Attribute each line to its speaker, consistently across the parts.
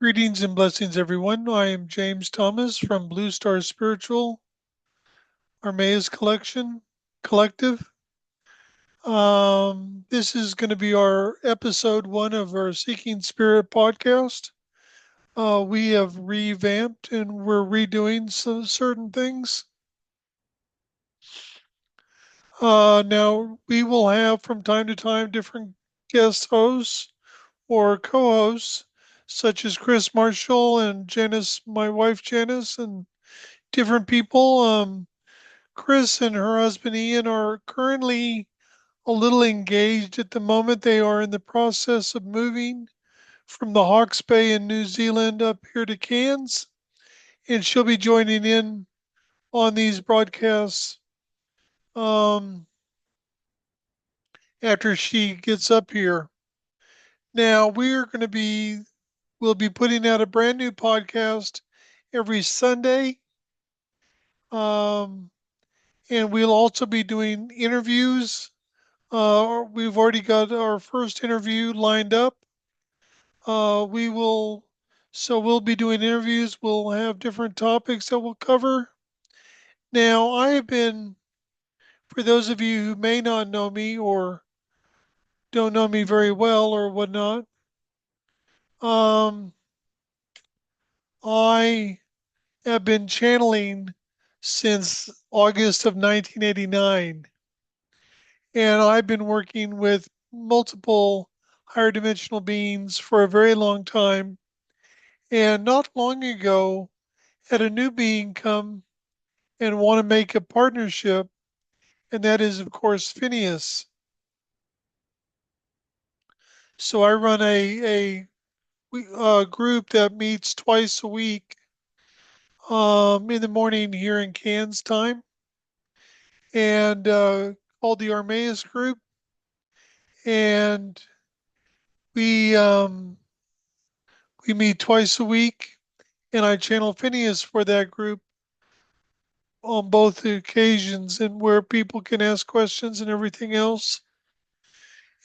Speaker 1: Greetings and blessings, everyone. I am James Thomas from Blue Star Spiritual Armais Collective. This is going to be our episode one of our Seeking Spirit podcast. We have revamped and we're redoing some certain things. Now, we will have from time to time different guest hosts or co hosts, such as Chris Marshall and Janice, my wife Janice, and different people. Chris and her husband Ian are currently a little engaged at the moment. They are in the process of moving from the Hawke's Bay in New Zealand up here to Cairns, and she'll be joining in on these broadcasts um, after she gets up here. Now we'll be putting out a brand new podcast every Sunday. Um, and we'll also be doing interviews. We've already got our first interview lined up. We will, so we'll be doing interviews. We'll have different topics that we'll cover. Now, I have been, for those of you who may not know me or don't know me very well or whatnot, um, I have been channeling since August of 1989. And I've been working with multiple higher dimensional beings for a very long time. And not long ago, had a new being come and want to make a partnership, and that is, of course, Phineas. So I run a group that meets twice a week in the morning here in Cairns time, and called the Armais group. And we we meet twice a week, and I channel Phineas for that group on both occasions, and where people can ask questions and everything else.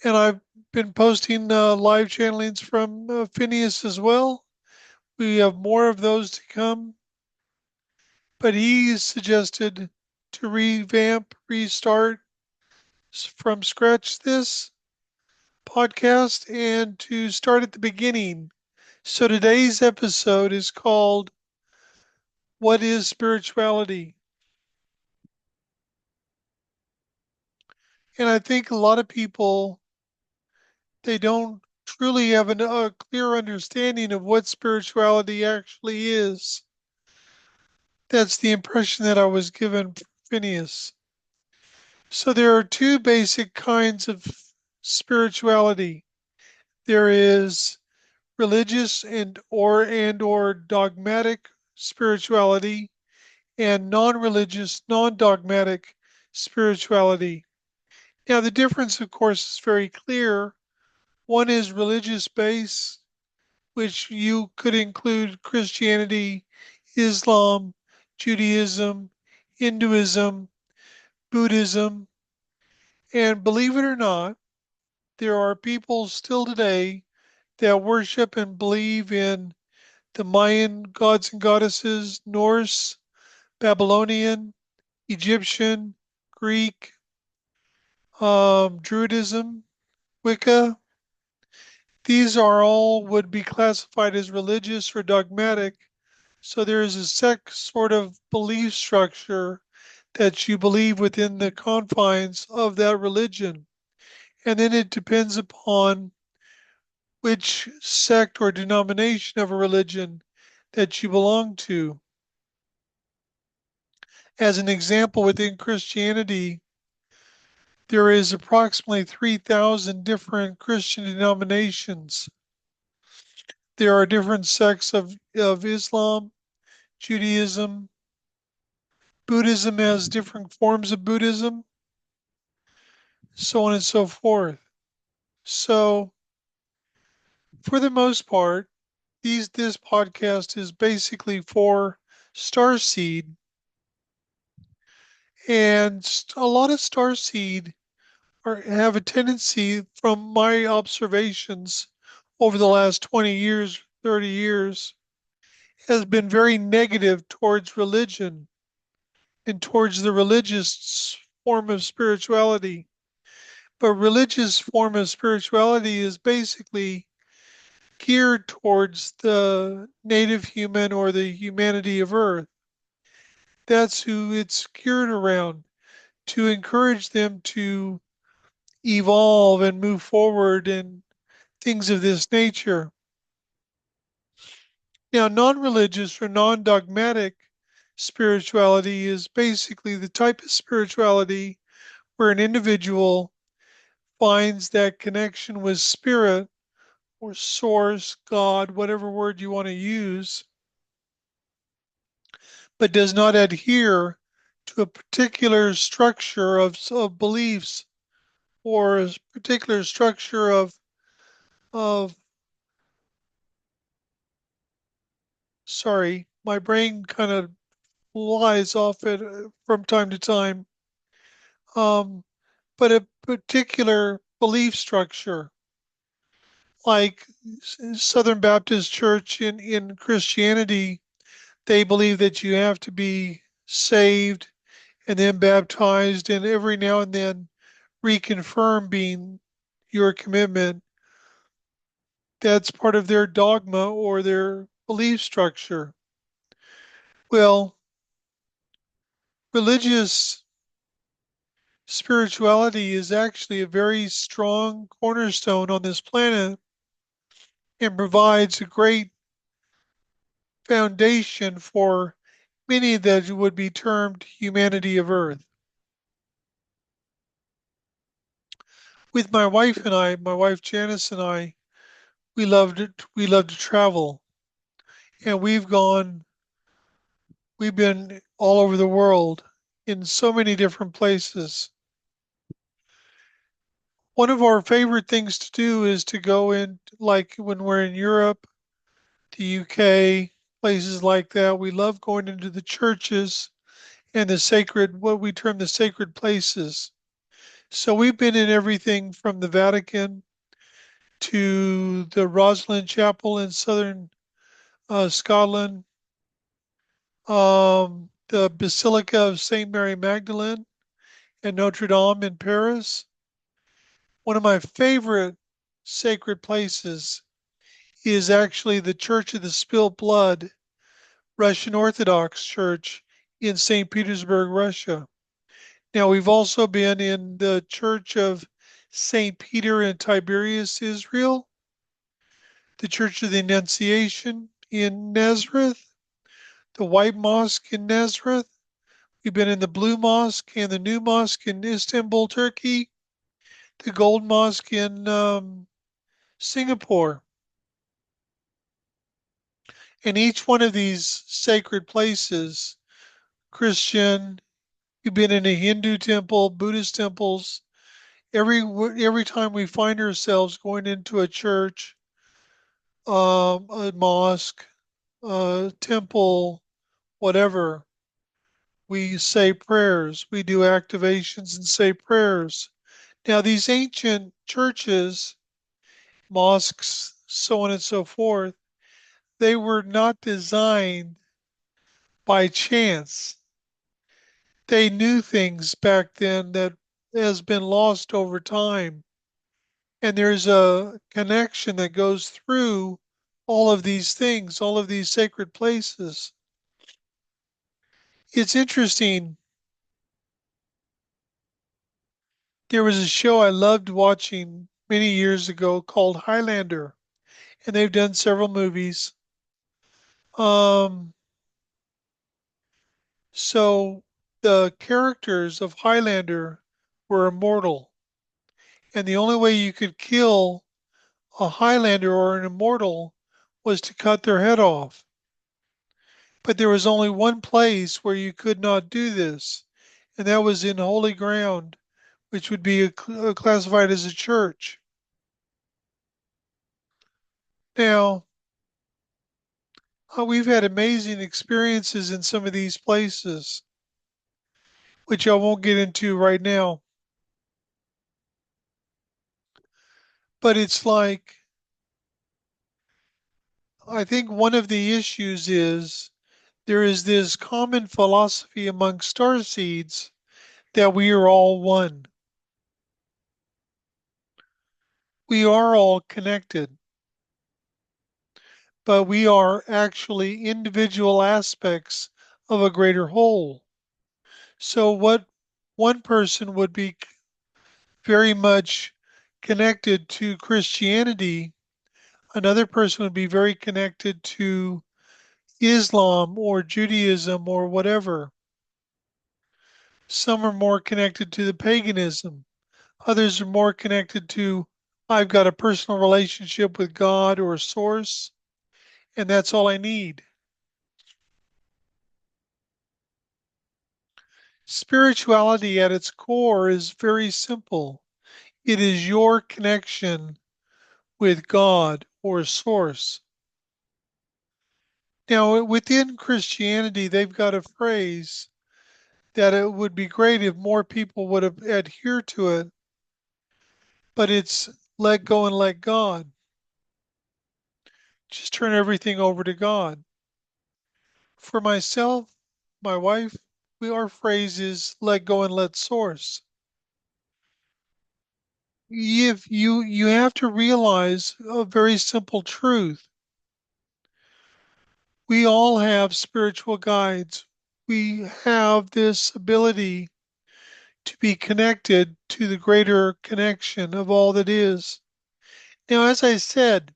Speaker 1: And I've been posting live channelings from Phineas as well. We have more of those to come, but he suggested to restart from scratch this podcast and to start at the beginning. So today's episode is called What is Spirituality? And I think a lot of people, they don't truly have a clear understanding of what spirituality actually is. That's the impression that I was given from Phineas. So there are two basic kinds of spirituality. There is religious and or dogmatic spirituality and non-religious, non-dogmatic spirituality. Now the difference of course is very clear. One is religious based, which you could include Christianity, Islam, Judaism, Hinduism, Buddhism, and believe it or not, there are people still today that worship and believe in the Mayan gods and goddesses, Norse, Babylonian, Egyptian, Greek, Druidism, Wicca. These are all would be classified as religious or dogmatic. So there is a sort of belief structure that you believe within the confines of that religion. And then it depends upon which sect or denomination of a religion that you belong to. As an example, within Christianity, there is approximately 3,000 different Christian denominations. There are different sects of Islam, Judaism, Buddhism has different forms of Buddhism, so on and so forth. So, for the most part, this podcast is basically for Starseed, and a lot of Starseed have a tendency, from my observations over the last 20 years, 30 years has been very negative towards religion and towards the religious form of spirituality. But religious form of spirituality is basically geared towards the native human or the humanity of Earth. That's who it's geared around to encourage them to evolve and move forward and things of this nature. Now, non religious or non dogmatic spirituality is basically the type of spirituality where an individual finds that connection with spirit or source, God, whatever word you want to use, but does not adhere to a particular structure of beliefs or a particular structure of sorry, my brain kind of flies off it from time to time. Um, but a particular belief structure, like Southern Baptist Church in Christianity, they believe that you have to be saved and then baptized and every now and then reconfirm being your commitment. That's part of their dogma or their belief structure. Well, religious spirituality is actually a very strong cornerstone on this planet and provides a great foundation for many that would be termed humanity of Earth. With my wife and I, my wife Janice and I, we loved it. We love to travel, and we've been all over the world in so many different places. One of our favorite things to do is to go in, like when we're in Europe, the UK, places like that. We love going into the churches and the sacred, what we term the sacred places. So we've been in everything from the Vatican to the Rosslyn Chapel in southern Scotland, the Basilica of St. Mary Magdalene and Notre Dame in Paris. One of my favorite sacred places is actually the Church of the Spilled Blood, Russian Orthodox Church in St. Petersburg, Russia. Now, we've also been in the Church of St. Peter in Tiberias, Israel, the Church of the Annunciation in Nazareth, the White Mosque in Nazareth. We've been in the Blue Mosque and the New Mosque in Istanbul, Turkey, the Gold Mosque in Singapore. And each one of these sacred places, Christian, we've been in a Hindu temple, Buddhist temples. Every time we find ourselves going into a church, a mosque, a temple, whatever, we say prayers. We do activations and say prayers. Now, these ancient churches, mosques, so on and so forth, they were not designed by chance. They knew things back then that has been lost over time. And there's a connection that goes through all of these things, all of these sacred places. It's interesting. There was a show I loved watching many years ago called Highlander, and they've done several movies. Um, so the characters of Highlander were immortal, and the only way you could kill a Highlander or an immortal was to cut their head off. But there was only one place where you could not do this, and that was in holy ground, which would be classified as a church. Now, we've had amazing experiences in some of these places, which I won't get into right now. But it's like I think one of the issues is there is this common philosophy among star seeds that we are all one. We are all connected, but we are actually individual aspects of a greater whole. So, what one person would be very much connected to Christianity, another person would be very connected to Islam or Judaism or whatever. Some are more connected to the paganism. Others are more connected to, I've got a personal relationship with God or source, and that's all I need. Spirituality at its core is very simple. It is your connection with God or source. Now, within Christianity, they've got a phrase that it would be great if more people would have adhered to it, but it's let go and let God. Just turn everything over to God. For myself, my wife, our phrase is let go and let source. If you have to realize a very simple truth. We all have spiritual guides. We have this ability to be connected to the greater connection of all that is. Now, as I said,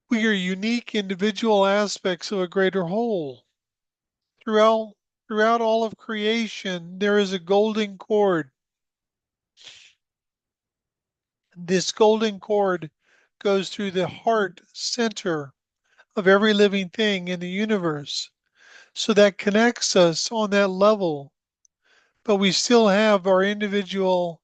Speaker 1: we are unique individual aspects of a greater whole. Throughout throughout all of creation, there is a golden cord. This golden cord goes through the heart center of every living thing in the universe. So that connects us on that level, but we still have our individual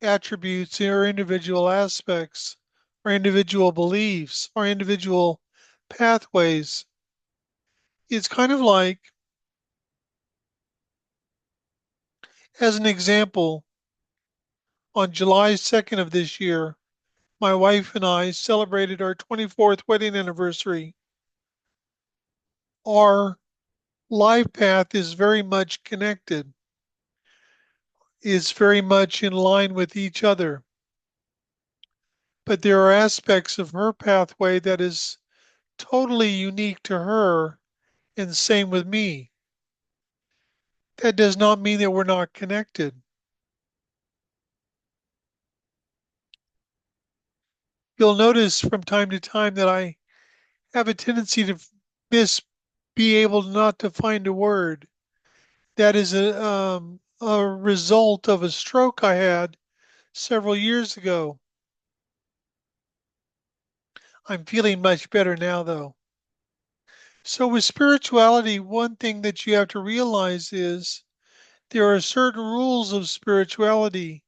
Speaker 1: attributes, our individual aspects, our individual beliefs, our individual pathways. It's kind of like, as an example, on July 2nd of this year, my wife and I celebrated our 24th wedding anniversary. Our life path is very much connected, is very much in line with each other. But there are aspects of her pathway that is totally unique to her, and same with me. That does not mean that we're not connected. You'll notice from time to time that I have a tendency to miss, be able not to find a word. That is a result of a stroke I had several years ago. I'm feeling much better now, though. So, with spirituality, one thing that you have to realize is there are certain rules of spirituality,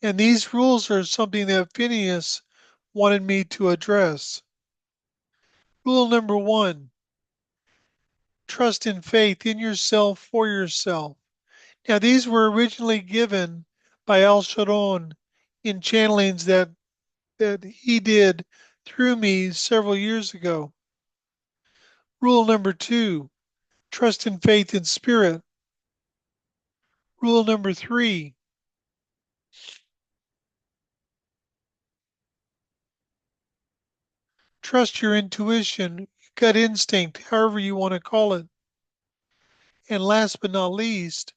Speaker 1: and these rules are something that Phineas wanted me to address. Rule number one, trust and faith in yourself for yourself. Now, these were originally given by Al Sharon in channelings that he did through me several years ago. Rule number two, trust and faith in spirit. Rule number three, trust your intuition, gut instinct, however you want to call it. And last but not least,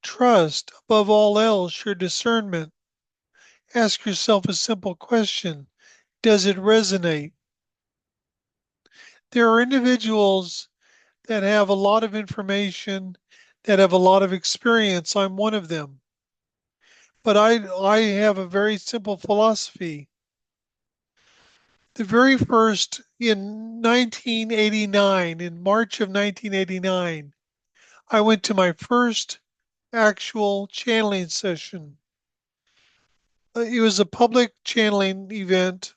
Speaker 1: trust above all else your discernment. Ask yourself a simple question. Does it resonate? There are individuals that have a lot of information, that have a lot of experience. I'm one of them. But I have a very simple philosophy. The very first, in 1989, in March of 1989, I went to my first actual channeling session. It was a public channeling event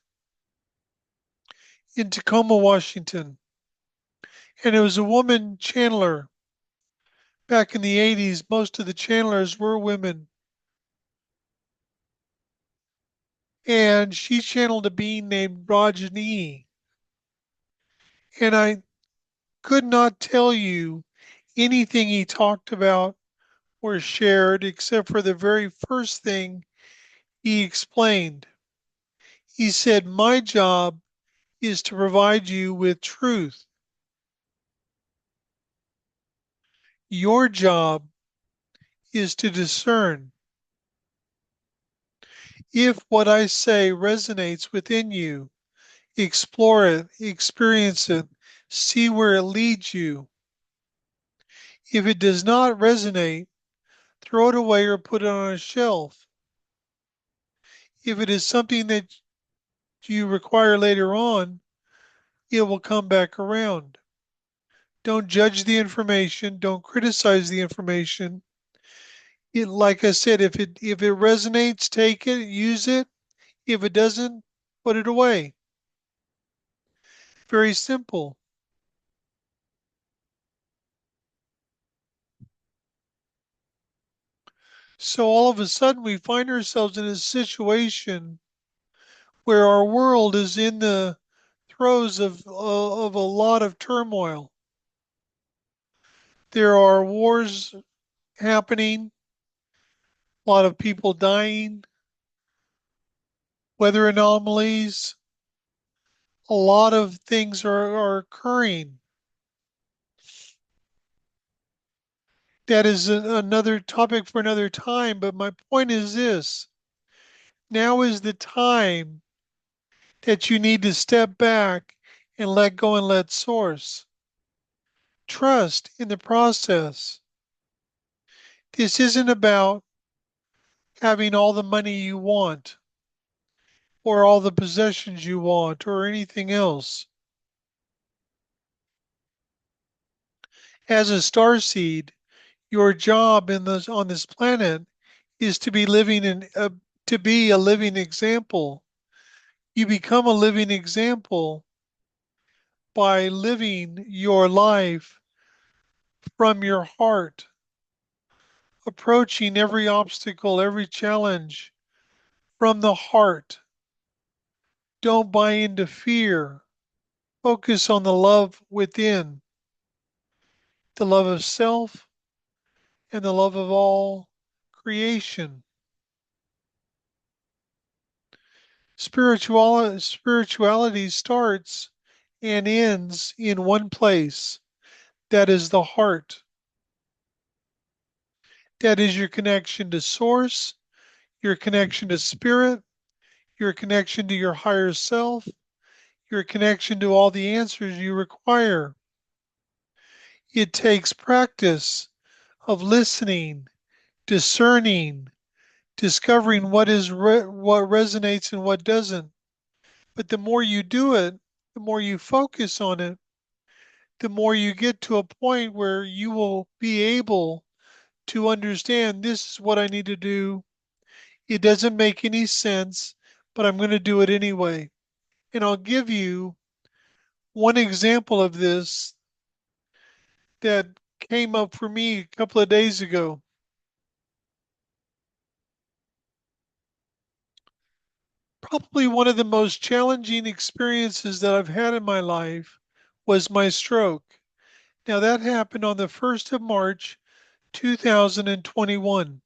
Speaker 1: in Tacoma, Washington. And it was a woman channeler. Back in the 80s, most of the channelers were women. and she channeled a being named Rajani. And I could not tell you anything he talked about or shared except for the very first thing he explained. He said, "My job is to provide you with truth. Your job is to discern. If what I say resonates within you, explore it, experience it, see where it leads you. If it does not resonate, throw it away or put it on a shelf. If it is something that you require later on, it will come back around. Don't judge the information, don't criticize the information. Like I said, if it resonates, take it, use it. If it doesn't, put it away." Very simple. So all of a sudden we find ourselves in a situation where our world is in the throes of a lot of turmoil. There are wars happening, a lot of people dying, weather anomalies, a lot of things are occurring. That is another topic for another time, but my point is this. Now is the time that you need to step back and let go and let source. Trust in the process. This isn't about having all the money you want or all the possessions you want or anything else. As a starseed, your job on this planet is to be to be a living example. You become a living example by living your life from your heart, approaching every obstacle, every challenge from the heart. Don't buy into fear. Focus on the love within, the love of self and the love of all creation. Spirituality starts and ends in one place. That is the heart. That is your connection to source, your connection to spirit, your connection to your higher self, your connection to all the answers you require. It takes practice of listening, discerning, discovering what resonates and what doesn't. But the more you do it, the more you focus on it, the more you get to a point where you will be able to understand this is what I need to do. It doesn't make any sense, but I'm going to do it anyway. And I'll give you one example of this that came up for me a couple of days ago. Probably one of the most challenging experiences that I've had in my life was my stroke. Now, that happened on the 1st of March, 2021.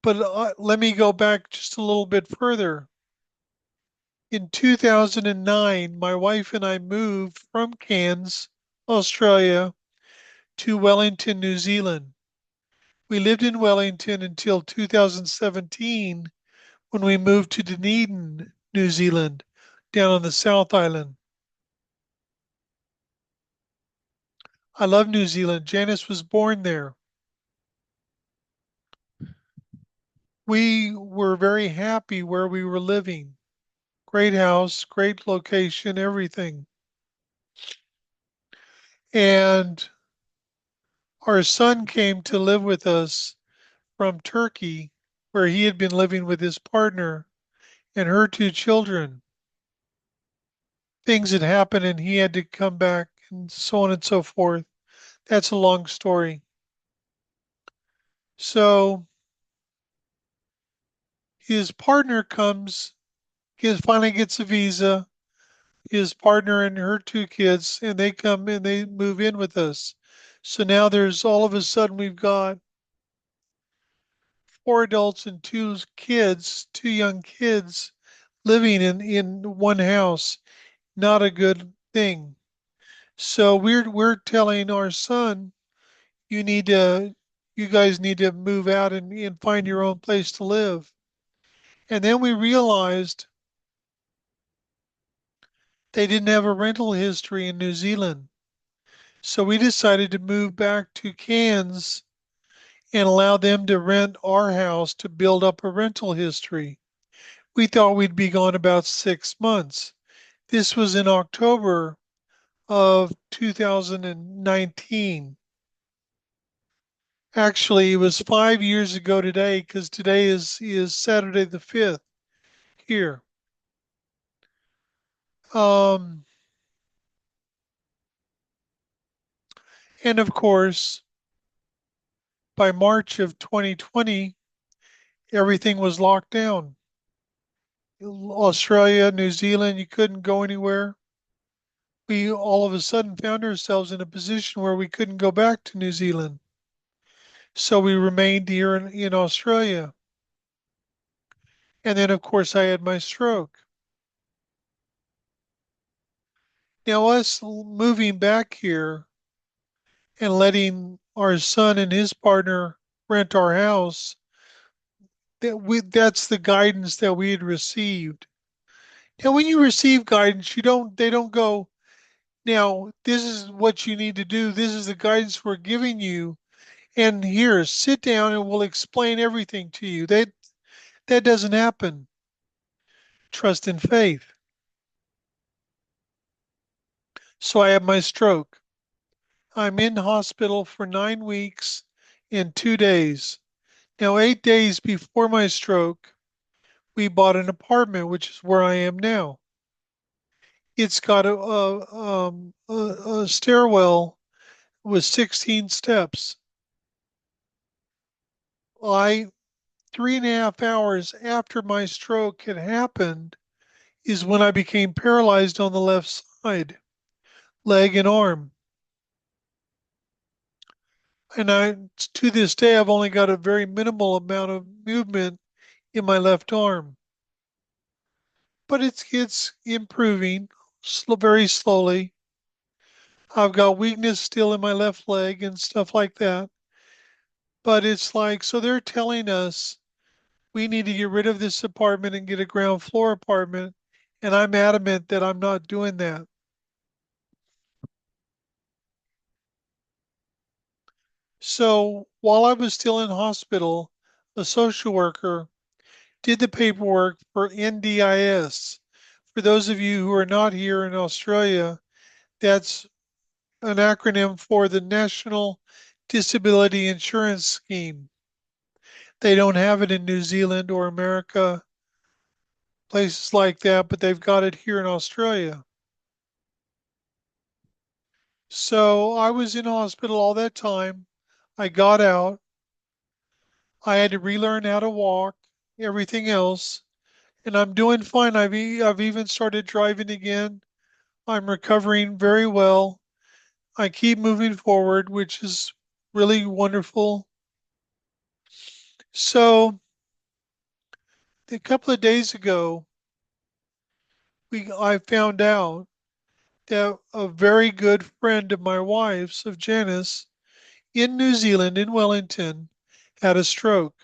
Speaker 1: But let me go back just a little bit further. In 2009, my wife and I moved from Cairns, Australia, to Wellington, New Zealand. We lived in Wellington until 2017 when we moved to Dunedin, New Zealand, down on the South Island. I love New Zealand. Janice was born there. We were very happy where we were living. Great house, great location, everything. And our son came to live with us from Turkey, where he had been living with his partner and her two children. Things had happened and he had to come back and so on and so forth. That's a long story. So His partner comes, he finally gets a visa, his partner and her two kids, and they come and they move in with us. So now there's all of a sudden we've got four adults and two kids, two young kids living in one house. Not a good thing. So we're telling our son, you need to you guys need to move out and find your own place to live. And then we realized they didn't have a rental history in New Zealand. So we decided to move back to Cairns and allow them to rent our house to build up a rental history. We thought we'd be gone about 6 months. This was in October of 2019. Actually, it was 5 years ago today because today is Saturday the 5th here. Um, and of course, by March of 2020, everything was locked down. Australia, New Zealand, you couldn't go anywhere. We all of a sudden found ourselves in a position where we couldn't go back to New Zealand. So we remained here in Australia. And then, of course, I had my stroke. Now, us moving back here and letting our son and his partner rent our house, that's the guidance that we had received. Now, when you receive guidance, they don't go, now, this is what you need to do. This is the guidance we're giving you. And here, sit down and we'll explain everything to you. That doesn't happen. Trust and faith. So I have my stroke. I'm in hospital for 9 weeks and 2 days. Now, 8 days before my stroke, we bought an apartment, which is where I am now. It's got a stairwell with 16 steps. I 3.5 hours after my stroke had happened is when I became paralyzed on the left side, leg and arm. And to this day, I've only got a very minimal amount of movement in my left arm, but it's improving very slowly. I've got weakness still in my left leg and stuff like that. But it's like, so they're telling us we need to get rid of this apartment and get a ground floor apartment. And I'm adamant that I'm not doing that. So while I was still in hospital, a social worker did the paperwork for NDIS. For those of you who are not here in Australia, that's an acronym for the National Disability Insurance Scheme. They don't have it in New Zealand or America, places like that, but they've got it here in Australia. So I was in hospital all that time. I got out. I had to relearn how to walk, everything else, and I'm doing fine. I've even started driving again. I'm recovering very well. I keep moving forward, which is really wonderful. So a couple of days ago, I found out that a very good friend of my wife's, of Janice, in New Zealand, in Wellington, had a stroke.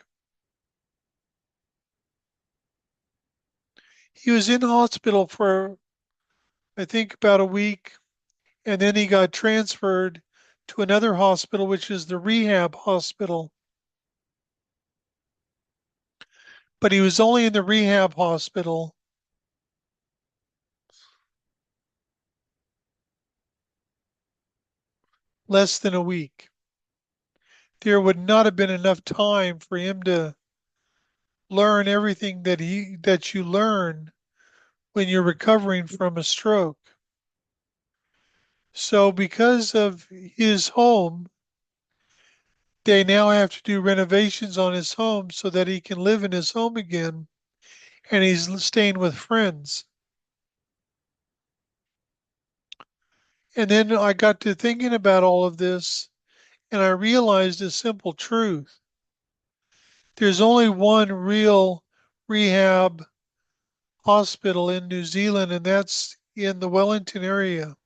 Speaker 1: He was in hospital for, I think, about a week, and then he got transferred to another hospital, which is the rehab hospital. But he was only in the rehab hospital less than a week. There would not have been enough time for him to learn everything that you learn when you're recovering from a stroke. So because of his home, they now have to do renovations on his home so that he can live in his home again. and he's staying with friends. And then I got to thinking about all of this, and I realized a simple truth. There's only one real rehab hospital in New Zealand, and that's in the Wellington area.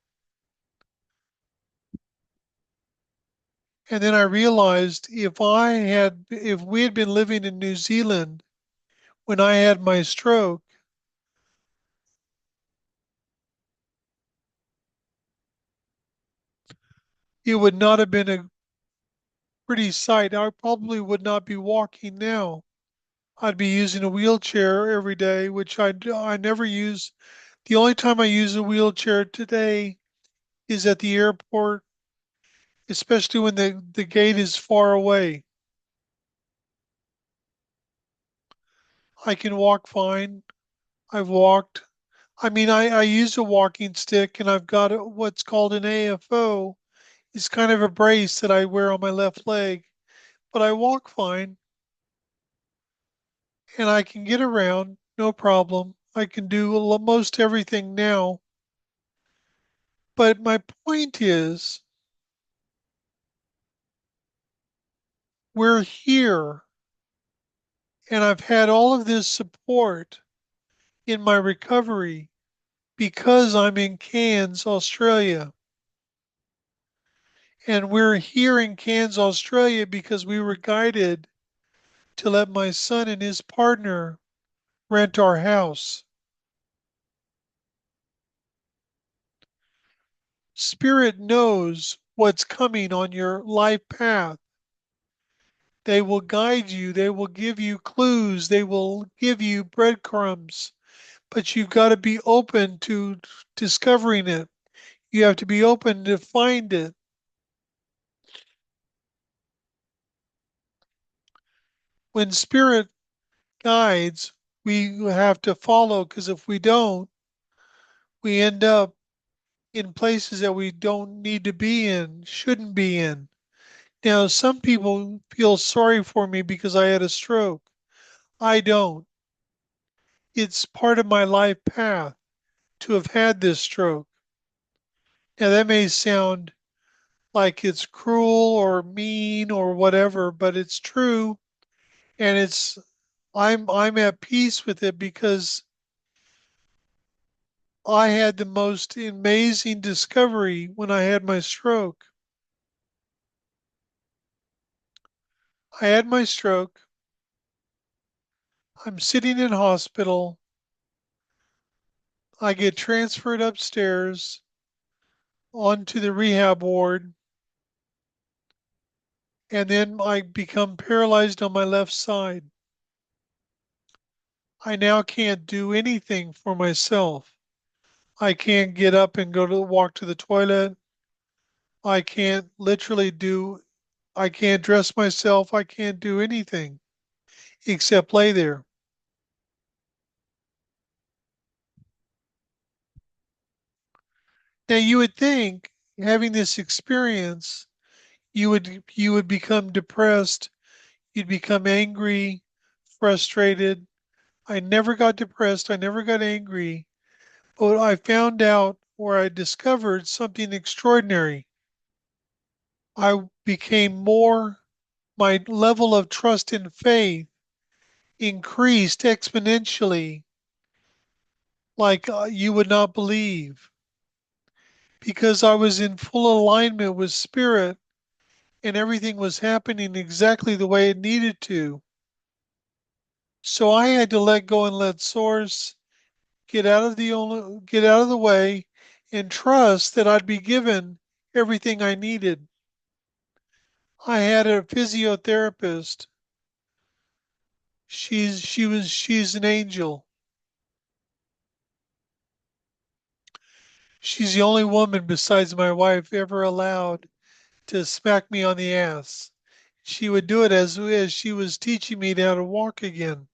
Speaker 1: And then I realized if we had been living in New Zealand when I had my stroke, it would not have been a pretty sight. I probably would not be walking now. I'd be using a wheelchair every day, which I never use. The only time I use a wheelchair today is at the airport, especially when the gate is far away. I can walk fine. I've walked. I mean, I use a walking stick and I've got what's called an AFO. It's kind of a brace that I wear on my left leg, but I walk fine and I can get around, no problem. I can do most everything now. But my point is, we're here and I've had all of this support in my recovery because I'm in Cairns, Australia. And we're here in Cairns, Australia because we were guided to let my son and his partner rent our house. Spirit knows what's coming on your life path. They will guide you, they will give you clues, they will give you breadcrumbs, but you've got to be open to discovering it. You have to be open to find it. When spirit guides, we have to follow because if we don't, we end up in places that we don't need to be in, shouldn't be in. Now, some people feel sorry for me because I had a stroke. I don't. It's part of my life path to have had this stroke. Now, that may sound like it's cruel or mean or whatever, but it's true. And I'm at peace with it because I had the most amazing discovery when I had my stroke. I had my stroke. I'm sitting in hospital. I get transferred upstairs onto the rehab ward, and then I become paralyzed on my left side. I now can't do anything for myself. I can't get up and go to walk to the toilet. I can't literally do, I can't dress myself. I can't do anything except lay there. Now you would think having this experience, you would become depressed, you'd become angry, frustrated. I never got depressed, I never got angry, but I found out or I discovered something extraordinary. I became more, my level of trust and faith increased exponentially like you would not believe because I was in full alignment with spirit and everything was happening exactly the way it needed to. So I had to let go and let source get out of the way and trust that I'd be given everything I needed. I had a physiotherapist. She's an angel. She's the only woman besides my wife ever allowed to smack me on the ass. She would do it as she was teaching me how to walk again.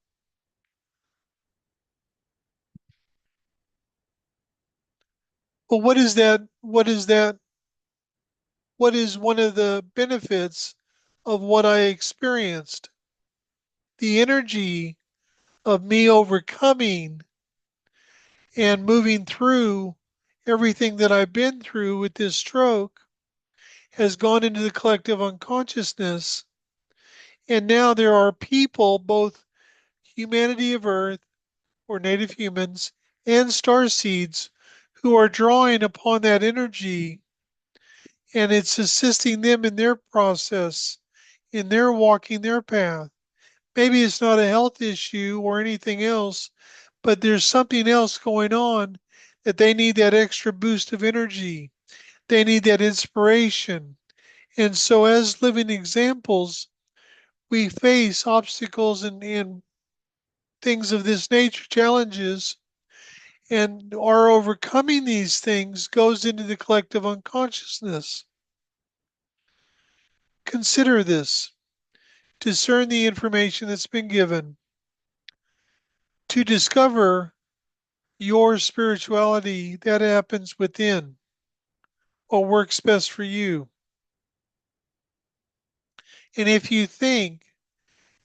Speaker 1: But what is one of the benefits of what I experienced? The energy of me overcoming and moving through everything that I've been through with this stroke has gone into the collective unconsciousness. And now there are people, both humanity of Earth or native humans and star seeds, who are drawing upon that energy, and it's assisting them in their process, in their walking their path. Maybe it's not a health issue or anything else, but there's something else going on that they need that extra boost of energy. They need that inspiration. And so, as living examples, we face obstacles and things of this nature, challenges, and our overcoming these things goes into the collective unconsciousness. Consider this. Discern the information that's been given. To discover your spirituality, that happens within, what works best for you. And if you think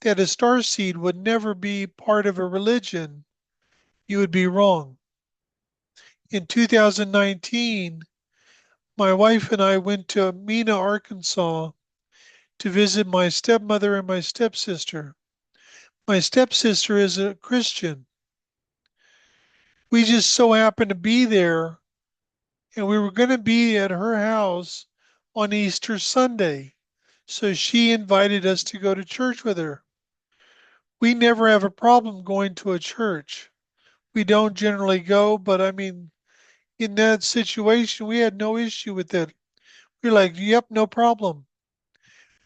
Speaker 1: that a starseed would never be part of a religion, you would be wrong. In 2019, my wife and I went to Mena, Arkansas to visit my stepmother and my stepsister. My stepsister is a Christian. We just so happened to be there, and we were going to be at her house on Easter Sunday. So she invited us to go to church with her. We never have a problem going to a church. We don't generally go, but I mean, in that situation, we had no issue with it. We're like, yep, no problem.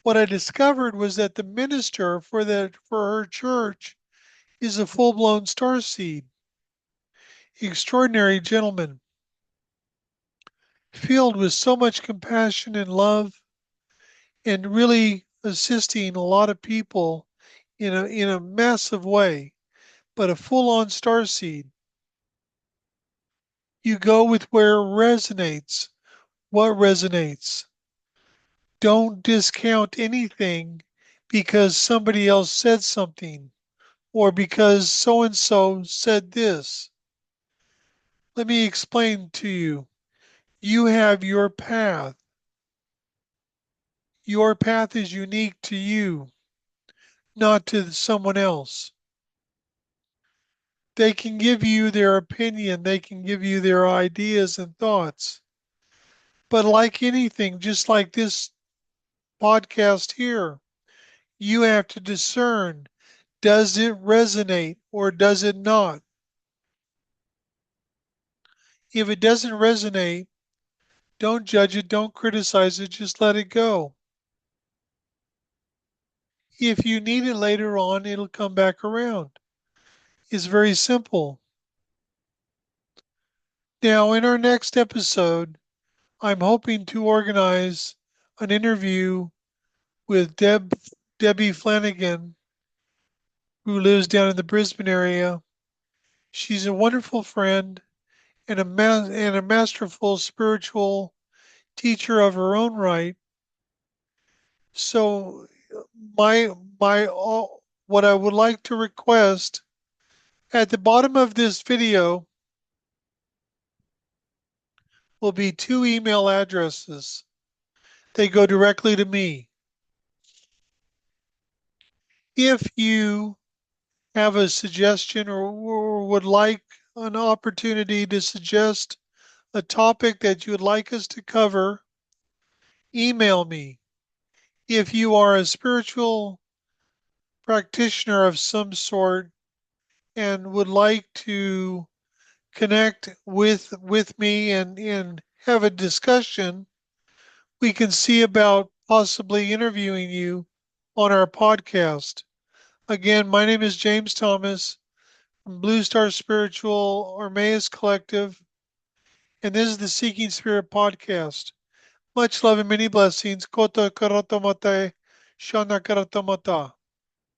Speaker 1: What I discovered was that the minister for her church is a full-blown starseed, extraordinary gentleman, filled with so much compassion and love, and really assisting a lot of people in a massive way, but a full-on starseed. You go with where resonates, what resonates. Don't discount anything because somebody else said something or because so and so said this. Let me explain to you. You have your path. Your path is unique to you, not to someone else. They can give you their opinion, they can give you their ideas and thoughts. But like anything, just like this podcast here, you have to discern, does it resonate or does it not? If it doesn't resonate, don't judge it, don't criticize it, just let it go. If you need it later on, it'll come back around. It's very simple. Now, in our next episode, I'm hoping to organize an interview with Debbie Flanagan, who lives down in the Brisbane area. She's a wonderful friend and a masterful spiritual teacher of her own right. So my what I would like to request at the bottom of this video will be two email addresses. They go directly to me. If you have a suggestion or would like an opportunity to suggest a topic that you would like us to cover, email me. If you are a spiritual practitioner of some sort and would like to connect with me and have a discussion, we can see about possibly interviewing you on our podcast. Again, my name is James Thomas from Blue Star Spiritual Armais Collective, and this is the Seeking Spirit podcast. Much love and many blessings. Kota karatamata, shana karatamata.